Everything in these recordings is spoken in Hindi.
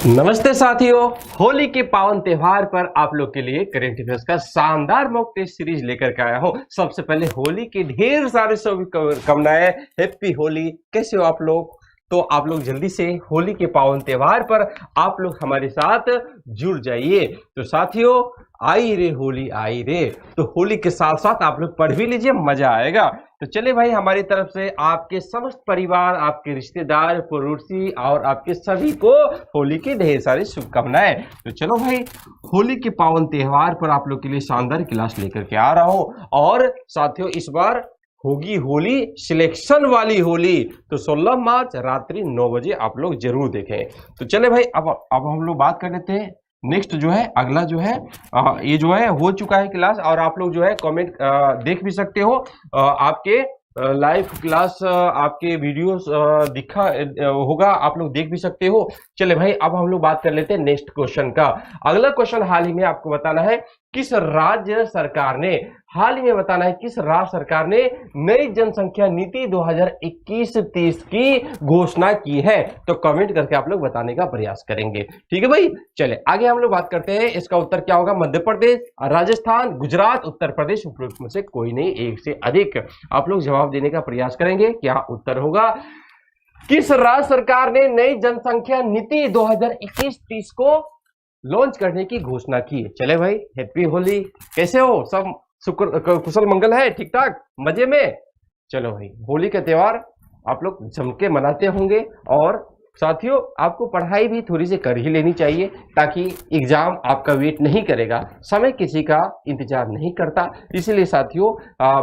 नमस्ते साथियों, होली के पावन त्योहार पर आप लोग के लिए करेंट अफेयर्स का शानदार मॉक टेस्ट सीरीज लेकर के आया हूं। सबसे पहले होली की ढेर सारे शुभकामनाएं। हैप्पी होली। कैसे हो आप लोग? तो आप लोग जल्दी से होली के पावन त्योहार पर आप लोग हमारे साथ जुड़ जाइए। तो साथियों, आई रे होली आई रे, तो होली के साथ साथ आप लोग पढ़ भी लीजिए, मजा आएगा। तो चले भाई, हमारी तरफ से आपके समस्त परिवार, आपके रिश्तेदार, पड़ोसी और आपके सभी को होली की ढेर सारी शुभकामनाएं। तो चलो भाई, होली के पावन त्योहार पर आप लोग के लिए शानदार क्लास लेकर के आ रहा हूं। और साथियों, इस बार होगी होली सिलेक्शन वाली होली, तो 16 मार्च रात्रि 9 बजे आप लोग जरूर देखें। तो चले भाई, अब हम लोग बात कर लेते हैं। नेक्स्ट जो है, अगला जो है, ये जो है हो चुका है क्लास, और आप लोग जो है कमेंट देख भी सकते हो। आपके लाइव क्लास, आपके वीडियोस दिखा होगा, आप लोग देख भी सकते हो। चले भाई, अब हम लोग बात कर लेते हैं नेक्स्ट क्वेश्चन का। अगला क्वेश्चन हाल ही में आपको बताना है किस राज्य सरकार ने, हाल ही में बताना है किस राज्य सरकार ने नई जनसंख्या नीति 2021-30 की घोषणा की है। तो कमेंट करके आप लोग बताने का प्रयास करेंगे, ठीक है भाई। चले आगे हम लोग बात करते हैं। इसका उत्तर क्या होगा? मध्य प्रदेश, राजस्थान, गुजरात, उत्तर प्रदेश, उपरोक्त में से कोई नहीं, एक से अधिक। आप लोग जवाब देने का प्रयास करेंगे। क्या उत्तर होगा? किस राज्य सरकार ने नई जनसंख्या नीति 2021-30 को लॉन्च करने की घोषणा की? चले भाई, हैप्पी होली। कैसे हो सब? शुक्र कुशल मंगल है, ठीक ठाक, मजे में? चलो भाई, होली का त्योहार आप लोग जम के मनाते होंगे। और साथियों, आपको पढ़ाई भी थोड़ी सी कर ही लेनी चाहिए, ताकि एग्जाम आपका वेट नहीं करेगा। समय किसी का इंतजार नहीं करता, इसलिए साथियों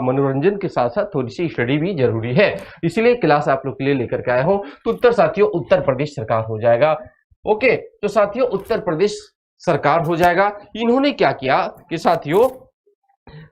मनोरंजन के साथ साथ थोड़ी सी स्टडी भी जरूरी है। इसलिए क्लास आप लोग के लिए लेकर के आया हूं। तो उत्तर साथियों उत्तर प्रदेश सरकार हो जाएगा। ओके, तो साथियों उत्तर प्रदेश सरकार हो जाएगा। इन्होंने क्या किया कि साथियों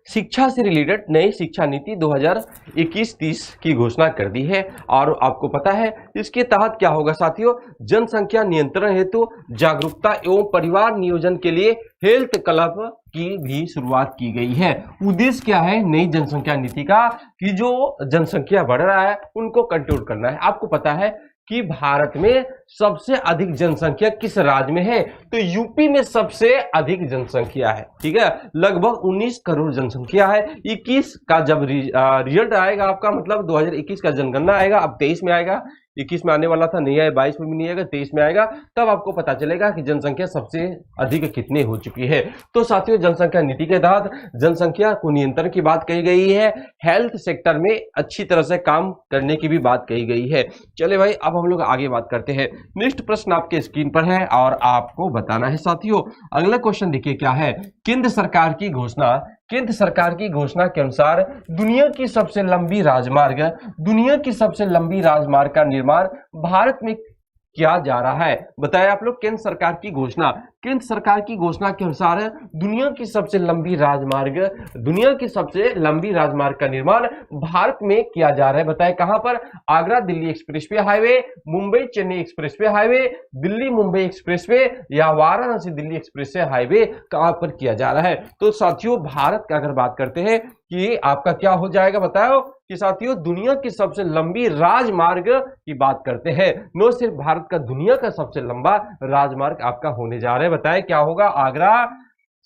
शिक्षा से रिलेटेड नई शिक्षा नीति 2021-30 की घोषणा कर दी है। और आपको पता है इसके तहत क्या होगा साथियों? जनसंख्या नियंत्रण हेतु जागरूकता एवं परिवार नियोजन के लिए हेल्थ क्लब की भी शुरुआत की गई है। उद्देश्य क्या है नई जनसंख्या नीति का? कि जो जनसंख्या बढ़ रहा है उनको कंट्रोल करना है। आपको पता है कि भारत में सबसे अधिक जनसंख्या किस राज्य में है? तो यूपी में सबसे अधिक जनसंख्या है, ठीक है। लगभग 19 करोड़ जनसंख्या है। 21 का जब रिजल्ट आएगा आपका, मतलब 2021 का जनगणना आएगा, अब 23 में आएगा। 21 में आने वाला था, नहीं आया, 22 में भी नहीं आएगा, 23 में आएगा। तब आपको पता चलेगा कि जनसंख्या सबसे अधिक कितनी हो चुकी है। तो साथियों, जनसंख्या नीति के तहत जनसंख्या को नियंत्रण की बात कही गई है। हेल्थ सेक्टर में अच्छी तरह से काम करने की भी बात कही गई है। चले भाई, अब हम लोग आगे बात करते हैं। नेक्स्ट प्रश्न आपके स्क्रीन पर है और आपको बताना है साथियों। अगला क्वेश्चन देखिए क्या है। केंद्र सरकार की घोषणा, केंद्र सरकार की घोषणा के अनुसार दुनिया की सबसे लंबी राजमार्ग, दुनिया की सबसे लंबी राजमार्ग का निर्माण भारत में किया जा रहा है। बताया आप लोग, केंद्र सरकार की घोषणा, केंद्र सरकार की घोषणा के अनुसार दुनिया की सबसे लंबी राजमार्ग, दुनिया की सबसे लंबी राजमार्ग का निर्माण भारत में किया जा रहा है। बताए कहां पर? Agra Delhi expressway highway, Mumbai Chennai expressway highway, Delhi Mumbai expressway या वाराणसी दिल्ली एक्सप्रेसवे हाईवे, कहां पर किया जा रहा है? तो साथियों, भारत का अगर बात करते हैं कि आपका क्या हो जाएगा, बताओ कि साथियों दुनिया की सबसे लंबी राजमार्ग की बात करते हैं। नो सिर्फ भारत का, दुनिया का सबसे लंबा राजमार्ग आपका होने जा रहा है। बताएं क्या होगा? आगरा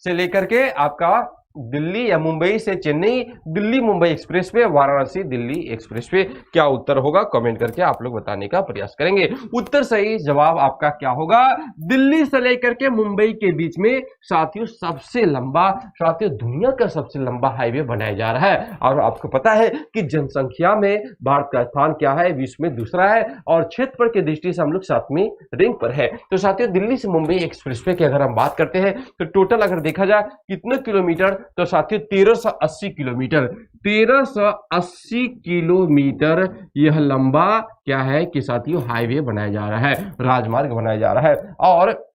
से लेकर के आपका दिल्ली या मुंबई से चेन्नई, दिल्ली मुंबई एक्सप्रेसवे, वाराणसी दिल्ली एक्सप्रेसवे। क्या उत्तर होगा? कमेंट करके आप लोग बताने का प्रयास करेंगे। उत्तर सही जवाब आपका क्या होगा? दिल्ली से लेकर के मुंबई के बीच में साथियों सबसे लंबा, साथियों दुनिया का सबसे लंबा हाईवे बनाया जा रहा है। और आपको पता है कि जनसंख्या में भारत का स्थान क्या है? विश्व में दूसरा है, और क्षेत्रफल की दृष्टि से हम लोग 7वीं रैंक पर है। तो साथियों, दिल्ली से मुंबई एक्सप्रेसवे की अगर हम बात करते हैं तो टोटल अगर देखा जाए कितने किलोमीटर, तो साथियों 1380 किलोमीटर, 1380 किलोमीटर यह लंबा क्या है कि साथियों हाईवे बनाया जा रहा है, राजमार्ग बनाया जा रहा है। और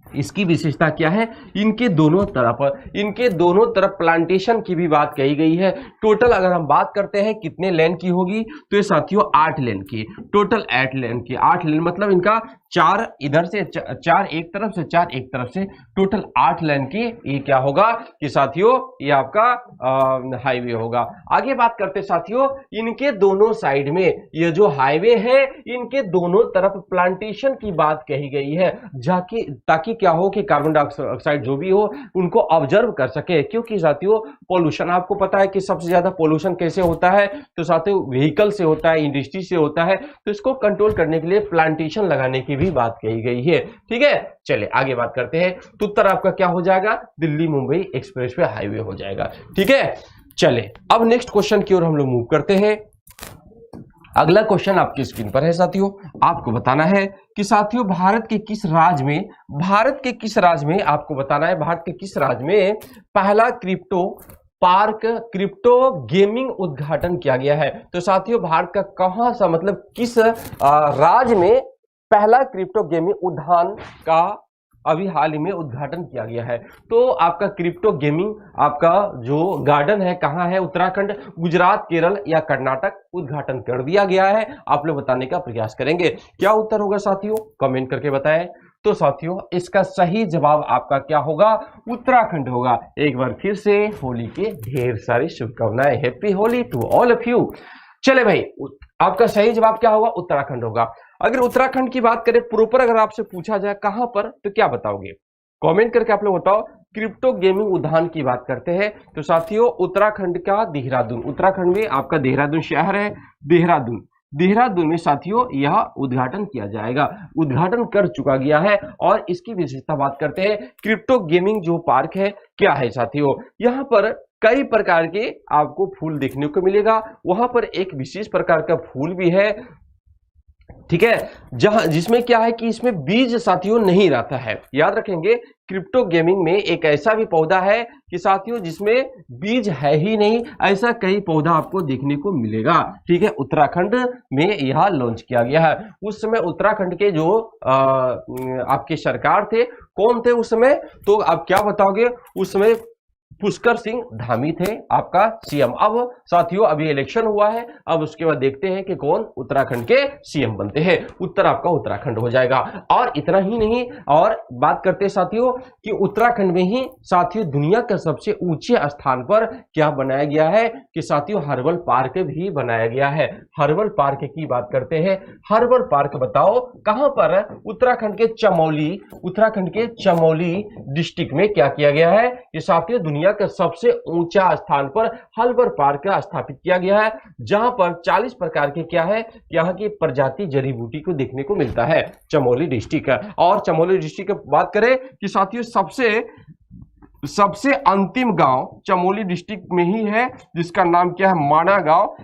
इसकी विशेषता क्या है? इनके दोनों तरफ प्लांटेशन की भी बात कही गई है। टोटल अगर हम बात करते हैं कितने लेन की होगी, तो ये साथियों 8 लेन की, टोटल 8 लेन की। 8 लेन मतलब इनका 4 इधर से 4 एक तरफ से 4 एक तरफ से, टोटल 8 लेन की ये क्या होगा कि साथियों ये आपका हाईवे होगा। आगे बात करते साथियों, इनके दोनों साइड में ये जो हाईवे है इनके दोनों तरफ प्लांटेशन की बात कही गई है, जाकि ताकि क्या हो कि कार्बन डाइऑक्साइड जो भी हो उनको ऑब्जर्व कर सके। क्योंकि साथियों पोल्यूशन आपको पता है कि सबसे ज्यादा पोल्यूशन कैसे होता है, तो साथियों व्हीकल से होता है, इंडस्ट्री से होता है, तो इसको कंट्रोल करने के लिए प्लांटेशन लगाने की भी बात कही गई है। ठीक है, चलिए आगे बात करते हैं। तो उत्तर आपका क्या हो जाएगा, दिल्ली मुंबई एक्सप्रेसवे हाईवे हो जाएगा। ठीक है, चले अब नेक्स्ट क्वेश्चन की ओर हम लोग मूव करते हैं। अगला क्वेश्चन आपकी स्क्रीन पर है साथियों, आपको बताना है कि साथियों भारत के किस राज्य में आपको बताना है भारत के किस राज्य में पहला क्रिप्टो गेमिंग उद्घाटन किया गया है। तो साथियों भारत का कहां सा मतलब किस राज्य में पहला क्रिप्टो गेमिंग उद्यान का अभी हाल ही में उद्घाटन किया गया है। तो आपका क्रिप्टो गेमिंग आपका जो गार्डन है कहां है, उत्तराखंड, गुजरात, केरल या कर्नाटक, उद्घाटन कर दिया गया है। आप लोग बताने का प्रयास करेंगे क्या उत्तर होगा साथियों, कमेंट करके बताएं। तो साथियों इसका सही जवाब आपका क्या होगा, उत्तराखंड होगा। एक बार फिर से होली के ढेर सारी शुभकामनाएं, happy Holi to all of you. चले भाई, आपका सही जवाब क्या होगा, उत्तराखंड होगा। अगर उत्तराखंड की बात करें प्रॉपर, अगर आपसे पूछा जाए कहां पर, तो क्या बताओगे, कमेंट करके आप लोग बताओ। क्रिप्टो गेमिंग उद्यान की बात करते हैं तो साथियों उत्तराखंड का देहरादून, उत्तराखंड में आपका देहरादून शहर है, देहरादून में साथियों यह उद्घाटन किया जाएगा, उद्घाटन कर चुका गया है। और इसकी विशेषता बात करते हैं, क्रिप्टो गेमिंग जो पार्क है क्या है साथियों, यहाँ पर कई प्रकार के आपको फूल देखने को मिलेगा। वहां पर एक विशेष प्रकार का फूल भी है, ठीक है, जिसमें क्या है कि इसमें बीज साथियों नहीं रहता है। याद रखेंगे क्रिप्टो गेमिंग में एक ऐसा भी पौधा है कि साथियों जिसमें बीज है ही नहीं, ऐसा कई पौधा आपको देखने को मिलेगा। ठीक है, उत्तराखंड में यह लॉन्च किया गया है। उस समय उत्तराखंड के जो आपके सरकार थे, कौन थे उस समय, तो आप क्या बताओगे, उस समय पुष्कर सिंह धामी थे आपका सीएम। अब साथियों अभी इलेक्शन हुआ है, अब उसके बाद देखते हैं कि कौन उत्तराखंड के सीएम बनते हैं। उत्तर आपका उत्तराखंड हो जाएगा। और इतना ही नहीं, और बात करते हैं साथियों कि उत्तराखंड में ही साथियों दुनिया का सबसे ऊंचे स्थान पर क्या बनाया गया है कि साथियों हर्बल पार्क भी बनाया गया है। हर्बल पार्क की बात करते हैं, हर्बल पार्क बताओ कहां पर, उत्तराखंड के चमोली डिस्ट्रिक्ट में क्या किया गया है कि साथियों दुनिया का सबसे ऊंचा स्थान पर हर्बल पार्क स्थापित किया गया है, जहां पर 40 प्रकार के क्या है, यहाँ की प्रजाति जड़ी बूटी को देखने को मिलता है, चमोली डिस्ट्रिक्ट। और चमोली डिस्ट्रिक्ट की बात करें कि साथियों सबसे अंतिम गांव चमोली डिस्ट्रिक्ट में ही है, जिसका नाम क्या है, माना गांव।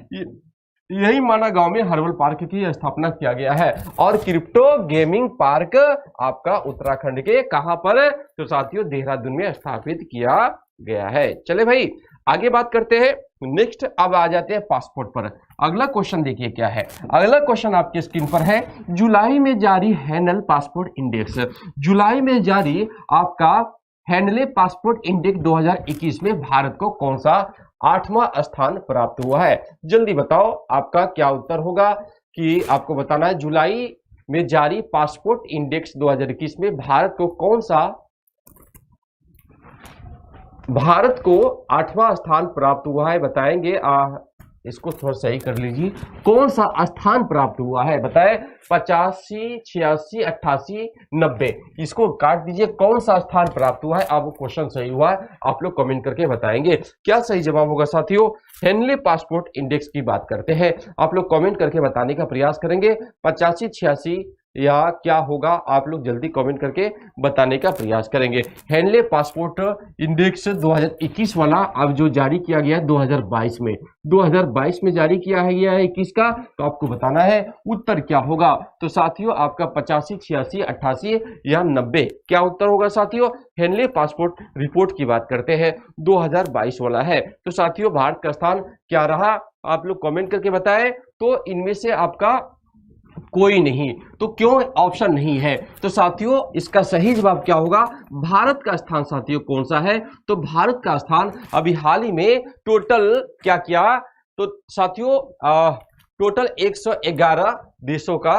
यही माना गांव में हर्बल पार्क की स्थापना किया गया है। और क्रिप्टो गेमिंग पार्क आपका उत्तराखंड के कहां पर, तो साथियों देहरादून में स्थापित किया गया है। चले भाई आगे बात करते हैं नेक्स्ट। अब आ जाते हैं पासपोर्ट पर। अगला क्वेश्चन देखिए क्या है, अगला क्वेश्चन आपके स्क्रीन पर है, जुलाई में जारी हैंडल पासपोर्ट इंडेक्स, जुलाई में जारी आपका हैंडले पासपोर्ट इंडेक्स 2021 में भारत को कौन सा 8वां स्थान प्राप्त हुआ है। जल्दी बताओ आपका क्या उत्तर होगा, कि आपको बताना है जुलाई में जारी पासपोर्ट इंडेक्स 2021 में भारत को 8वां स्थान प्राप्त हुआ है। बताएंगे, इसको थोड़ा सही कर लीजिए, कौन सा स्थान प्राप्त हुआ है बताएं, 85, 86, 88, 90, इसको काट दीजिए, कौन सा स्थान प्राप्त हुआ है। अब क्वेश्चन सही हुआ है, आप लोग कमेंट करके बताएंगे क्या सही जवाब होगा साथियों। हैंडले पासपोर्ट इंडेक्स की बात करते हैं, आप लोग कमेंट करके बताने का प्रयास करेंगे, 85, 86 या क्या होगा, आप लोग जल्दी कमेंट करके बताने का प्रयास करेंगे। हैंडले पासपोर्ट इंडेक्स 2021 वाला अब जो जारी किया गया है 2022 में जारी किया गया है 21 का, तो आपको बताना है उत्तर क्या होगा। तो साथियों आपका 85, 86, 88 या 90 क्या उत्तर होगा साथियों। हैंडले पासपोर्ट रिपोर्ट की बात करते हैं 2022 वाला है। तो साथियों भारत का स्थान क्या रहा, आप लोग कमेंट करके बताएं। तो इनमें से आपका कोई नहीं, तो क्यों ऑप्शन नहीं है, तो साथियों इसका सही जवाब क्या होगा, भारत का स्थान साथियों कौन सा है, तो भारत का स्थान अभी हाल ही में टोटल क्या किया, तो साथियों टोटल 111 देशों का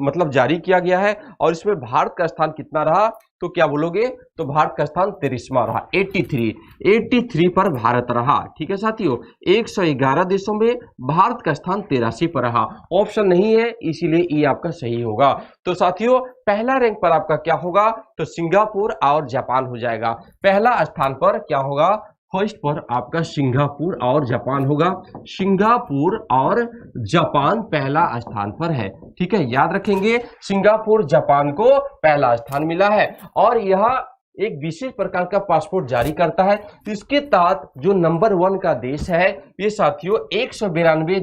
मतलब जारी किया गया है और इसमें भारत का स्थान कितना रहा, तो क्या बोलोगे, तो भारत का स्थान 23वां रहा, 83 पर भारत रहा। ठीक है साथियों, 111 देशों में भारत का स्थान 83 पर रहा। ऑप्शन नहीं है इसीलिए ये आपका सही होगा। तो साथियों पहला रैंक पर आपका क्या होगा, तो सिंगापुर और जापान हो जाएगा। पहला स्थान पर क्या होगा, फर्स्ट पर आपका सिंगापुर और जापान होगा। सिंगापुर और जापान पहला स्थान पर है। ठीक है, याद रखेंगे सिंगापुर जापान को पहला स्थान मिला है और यह एक विशेष प्रकार का पासपोर्ट जारी करता है। तो इसके तहत जो नंबर 1 का देश है ये साथियों 192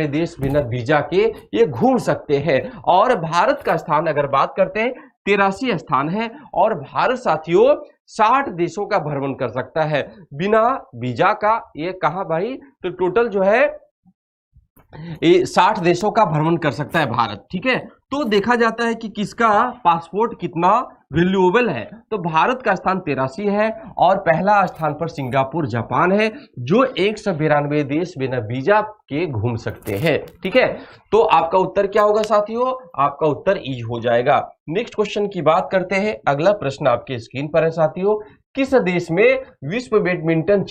देश बिना वीजा के ये घूम सकते हैं। और भारत का स्थान अगर बात करते हैं 83 स्थान है और भारत साथियों 60 देशों का भ्रमण कर सकता है बिना वीजा का। ये कहा भाई, तो टोटल जो है ये 60 देशों का भ्रमण कर सकता है भारत। ठीक है, तो देखा जाता है कि किसका पासपोर्ट कितना वैल्यूएबल है, तो भारत का स्थान 83 है और पहला स्थान पर सिंगापुर जापान है जो 192 देश बिना वीजा के घूम सकते हैं। ठीक है, तो आपका उत्तर क्या होगा साथियों, आपका उत्तर ई हो जाएगा। नेक्स्ट क्वेश्चन की बात करते हैं। अगला प्रश्न आपके स्क्रीन पर है साथियों, किस देश में विश्व बैडमिंटन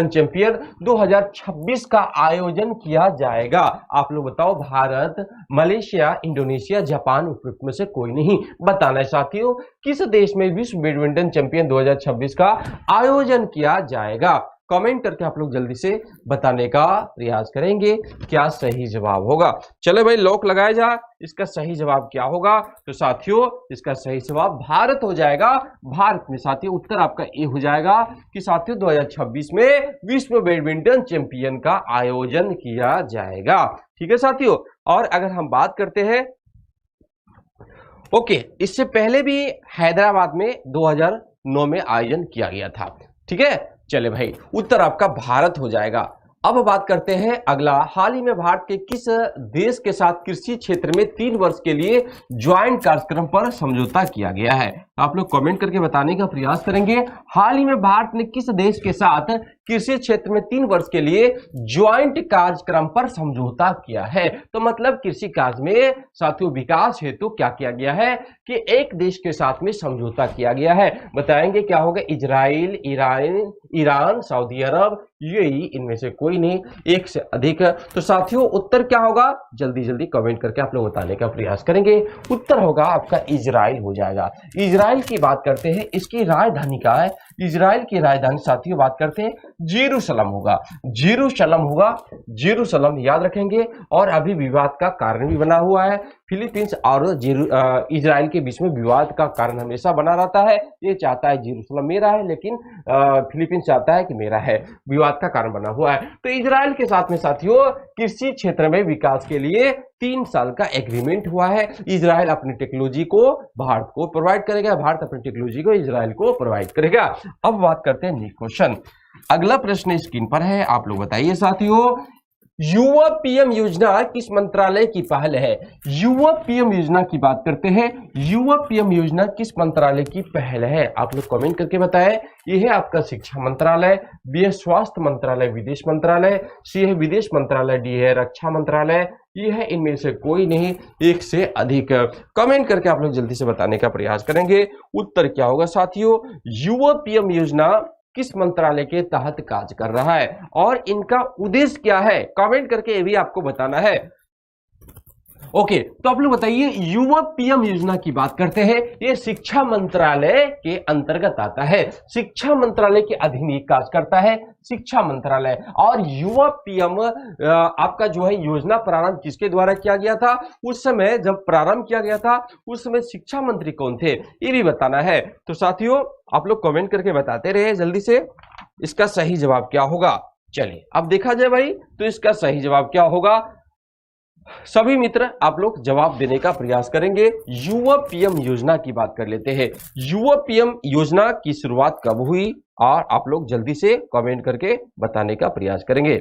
चैंपियन 2026 का आयोजन किया जाएगा। आप लोग बताओ, भारत, मलेशिया, इंडोनेशिया, जापान, उपयुक्त में से कोई नहीं। बताना है साथियों किस देश में विश्व बैडमिंटन चैंपियन 2026 का आयोजन किया जाएगा। कमेंट करके आप लोग जल्दी से बताने का प्रयास करेंगे क्या सही जवाब होगा। चलो भाई लॉक लगाया जाए, इसका सही जवाब क्या होगा, तो साथियों इसका सही जवाब भारत हो जाएगा। भारत में साथियों उत्तर आपका ए हो जाएगा कि साथियों 2026 में विश्व बैडमिंटन चैंपियन का आयोजन किया जाएगा। ठीक है साथियों, और अगर हम बात करते हैं इससे पहले भी हैदराबाद में 2009 में आयोजन किया गया था। ठीक है, चले भाई उत्तर आपका भारत हो जाएगा। अब बात करते हैं अगला, हाल ही में भारत के किस देश के साथ कृषि क्षेत्र में 3 वर्ष के लिए ज्वाइंट कार्यक्रम पर समझौता किया गया है। आप लोग कमेंट करके बताने का प्रयास करेंगे हाल ही में भारत ने किस देश के साथ कृषि क्षेत्र में 3 वर्ष के लिए ज्वाइंट कार्यक्रम पर समझौता किया है। तो मतलब कृषि कार्य में साथियों विकास हेतु क्या किया गया है कि एक देश के साथ में समझौता किया गया है। बताएंगे क्या होगा, इजराइल, ईरान, सऊदी अरब, यूएई, इनमें से कोई नहीं, एक से अधिक। तो साथियों उत्तर क्या होगा, जल्दी जल्दी कमेंट करके आप लोग बताने का प्रयास करेंगे। उत्तर होगा आपका इजराइल हो जाएगा। इजराइल की बात करते हैं, इसकी राजधानी क्या है, इजराइल की राजधानी साथियों बात करते हैं जेरूशलम होगा। जेरूशलम याद रखेंगे। और अभी विवाद का कारण भी बना हुआ है, फिलीपींस और इजराइल के बीच में विवाद का कारण हमेशा बना रहता है। ये चाहता है जेरूशलम मेरा है, लेकिन फिलीपींस चाहता है कि मेरा है, विवाद का कारण बना हुआ है। तो इजराइल के साथ में साथियों कृषि क्षेत्र में विकास के लिए 3 साल का एग्रीमेंट हुआ है। इजराइल अपनी टेक्नोलॉजी को भारत को प्रोवाइड करेगा, भारत अपनी टेक्नोलॉजी को इजराइल को प्रोवाइड करेगा। अब बात करते हैं नेक्स्ट क्वेश्चन। अगला प्रश्न स्क्रीन पर है, आप लोग बताइए साथियों, युवा पीएम योजना किस मंत्रालय की पहल है। युवा पीएम योजना की बात करते हैं, युवा पीएम योजना किस मंत्रालय की पहल है। आप लोग कमेंट करके बताएं। ये है आपका शिक्षा मंत्रालय, बी है स्वास्थ्य मंत्रालय, विदेश मंत्रालय, सी है विदेश मंत्रालय, डी है रक्षा मंत्रालय, ये है इनमें से कोई नहीं, एक से अधिक। कमेंट करके आप लोग जल्दी से बताने का प्रयास करेंगे उत्तर क्या होगा साथियों। युवा पीएम योजना किस मंत्रालय के तहत कार्य कर रहा है और इनका उद्देश्य क्या है, कमेंट करके ये भी आपको बताना है। तो आप लोग बताइए, युवा पीएम योजना की बात करते हैं, ये शिक्षा मंत्रालय के अंतर्गत आता है। शिक्षा मंत्रालय के अधीन कार्य करता है शिक्षा मंत्रालय। और युवा पीएम आपका जो है योजना प्रारंभ किसके द्वारा किया गया था, उस समय जब प्रारंभ किया गया था उस समय शिक्षा मंत्री कौन थे, ये भी बताना है। तो साथियों आप लोग कमेंट करके बताते रहे जल्दी से, इसका सही जवाब क्या होगा। चलिए अब देखा जाए भाई, तो इसका सही जवाब क्या होगा। सभी मित्र आप लोग जवाब देने का प्रयास करेंगे। युवा पीएम योजना की बात कर लेते हैं। युवा पीएम योजना की शुरुआत कब हुई, और आप लोग जल्दी से कमेंट करके बताने का प्रयास करेंगे।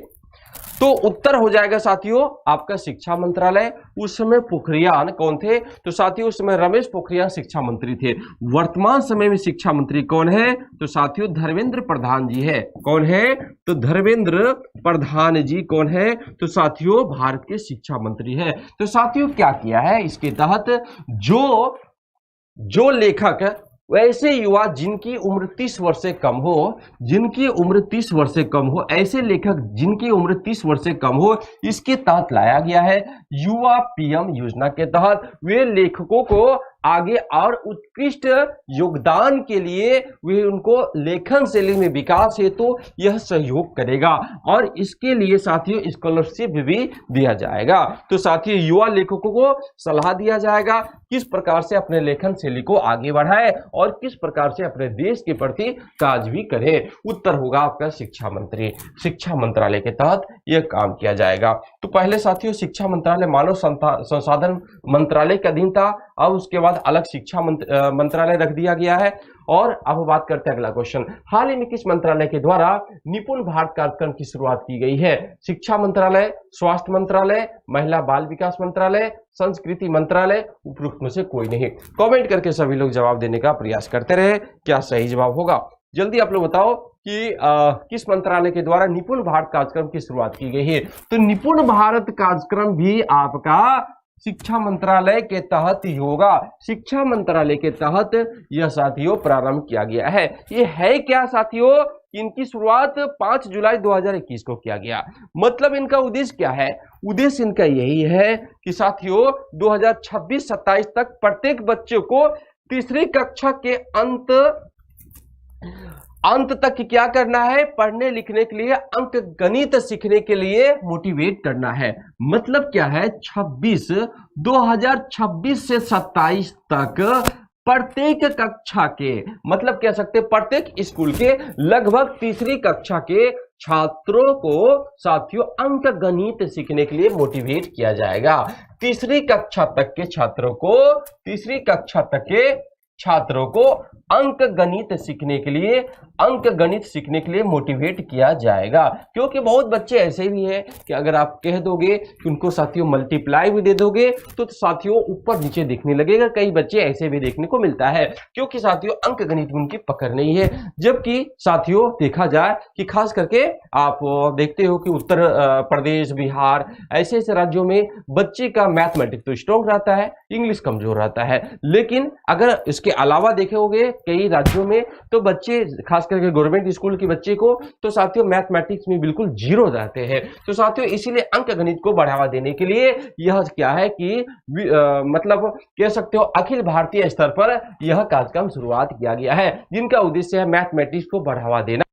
तो उत्तर हो जाएगा साथियों आपका शिक्षा मंत्रालय। उस समय पोखरियाल कौन थे? तो साथियों उस समय रमेश पोखरियाल शिक्षा मंत्री थे। वर्तमान समय में शिक्षा मंत्री कौन है? तो साथियों धर्मेंद्र प्रधान जी है। कौन है? तो धर्मेंद्र प्रधान जी कौन है? तो साथियों भारत के शिक्षा मंत्री है। तो साथियों क्या किया है इसके तहत? जो लेखक वैसे युवा जिनकी उम्र 30 वर्ष से कम हो, जिनकी उम्र 30 वर्ष से कम हो, ऐसे लेखक जिनकी उम्र 30 वर्ष से कम हो, इसके तहत लाया गया है युवा पीएम योजना के तहत। वे लेखकों को आगे और उत्कृष्ट योगदान के लिए वे उनको लेखन शैली में विकास हेतु यह सहयोग करेगा और इसके लिए साथियों स्कॉलरशिप भी दिया जाएगा। तो साथियों युवा लेखकों को सलाह दिया जाएगा किस प्रकार से अपने लेखन शैली को आगे बढ़ाए और किस प्रकार से अपने देश के प्रति कार्य भी करें। उत्तर होगा आपका शिक्षा मंत्री। शिक्षा मंत्रालय के तहत यह काम किया जाएगा। तो पहले साथियों शिक्षा मंत्रालय मानव संसाधन मंत्रालय के अधीन था, अब उसके बाद अलग शिक्षा मंत्रालय रख दिया गया है। और अब बात करते हैं अगला क्वेश्चन, हाल ही में किस मंत्रालय के द्वारा निपुण भारत कार्यक्रम की शुरुआत की गई है? शिक्षा मंत्रालय, स्वास्थ्य मंत्रालय, महिला बाल विकास मंत्रालय, संस्कृति मंत्रालय, उपरोक्त में से कोई नहीं। कमेंट करके सभी लोग जवाब देने का प्रयास करते रहे, क्या सही जवाब होगा? जल्दी आप लोग बताओ कि किस मंत्रालय के द्वारा निपुण भारत कार्यक्रम की शुरुआत की गई है? तो निपुण भारत कार्यक्रम भी आपका शिक्षा मंत्रालय के तहत ही होगा। शिक्षा मंत्रालय के तहत यह साथियों प्रारंभ किया गया है। ये है क्या साथियों? इनकी शुरुआत 5 जुलाई 2021 को किया गया। मतलब इनका उद्देश्य क्या है? उद्देश्य इनका यही है कि साथियों 2026-27 तक प्रत्येक बच्चे को तीसरी कक्षा के अंत तक क्या करना है? पढ़ने लिखने के लिए, अंक गणित सीखने के लिए मोटिवेट करना है। मतलब क्या है? 2026 से 27 तक प्रत्येक कक्षा के, मतलब कह सकते प्रत्येक स्कूल के लगभग तीसरी कक्षा के छात्रों को साथियों अंक गणित सीखने के लिए मोटिवेट किया जाएगा। तीसरी कक्षा तक के छात्रों को, तीसरी कक्षा तक के छात्रों को अंक गणित सीखने के लिए मोटिवेट किया जाएगा। क्योंकि बहुत बच्चे ऐसे भी हैं कि अगर आप कह दोगे कि उनको साथियों मल्टीप्लाई भी दे दोगे तो साथियों ऊपर नीचे दिखने लगेगा। कई बच्चे ऐसे भी देखने को मिलता है क्योंकि साथियों अंक गणित में उनकी पकड़ नहीं है। जबकि साथियों देखा जाए कि खास करके आप देखते हो कि उत्तर प्रदेश, बिहार ऐसे ऐसे राज्यों में बच्चे का मैथमेटिक्स तो स्ट्रॉन्ग रहता है, इंग्लिश कमजोर रहता है। लेकिन अगर इसके अलावा देखोगे कई राज्यों में तो बच्चे, खास करके गवर्नमेंट स्कूल के बच्चे को तो साथियों मैथमेटिक्स में बिल्कुल जीरो रहते हैं। तो साथियों इसीलिए अंक गणित को बढ़ावा देने के लिए यह क्या है कि मतलब कह सकते हो अखिल भारतीय स्तर पर यह कार्यक्रम शुरुआत किया गया है, जिनका उद्देश्य है मैथमेटिक्स को बढ़ावा देना।